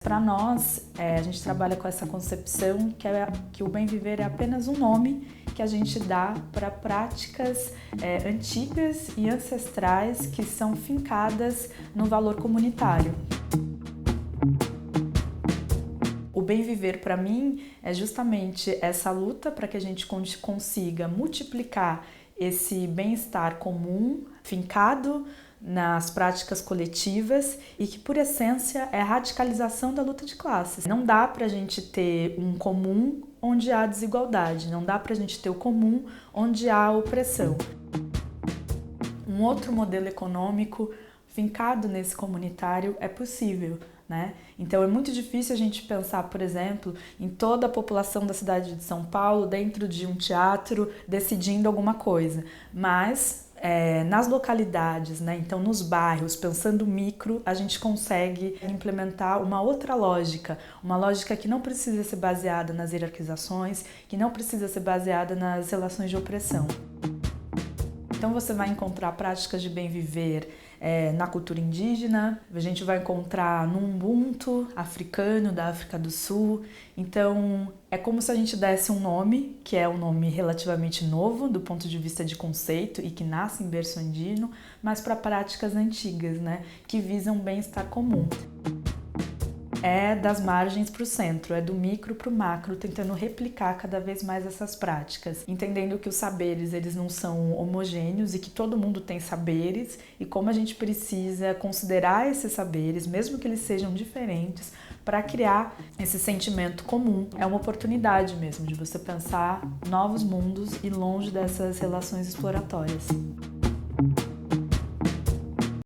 Para nós, a gente trabalha com essa concepção que o bem viver é apenas um nome que a gente dá para práticas antigas e ancestrais que são fincadas no valor comunitário. O bem viver para mim é justamente essa luta para que a gente consiga multiplicar esse bem-estar comum, fincado nas práticas coletivas e que, por essência, é a radicalização da luta de classes. Não dá para a gente ter um comum onde há desigualdade, não dá para a gente ter o comum onde há opressão. Um outro modelo econômico fincado nesse comunitário é possível, né? Então é muito difícil a gente pensar, por exemplo, em toda a população da cidade de São Paulo dentro de um teatro decidindo alguma coisa, mas nas localidades, né? Então nos bairros, pensando micro, a gente consegue implementar uma outra lógica, uma lógica que não precisa ser baseada nas hierarquizações, que não precisa ser baseada nas relações de opressão. Então você vai encontrar práticas de bem viver na cultura indígena, a gente vai encontrar no Ubuntu africano da África do Sul. Então é como se a gente desse um nome, que é um nome relativamente novo do ponto de vista de conceito e que nasce em berço andino, mas para práticas antigas, né, que visam bem-estar comum. É das margens para o centro, é do micro para o macro, tentando replicar cada vez mais essas práticas, entendendo que os saberes eles não são homogêneos e que todo mundo tem saberes e como a gente precisa considerar esses saberes, mesmo que eles sejam diferentes, para criar esse sentimento comum. É uma oportunidade mesmo de você pensar novos mundos e longe dessas relações exploratórias.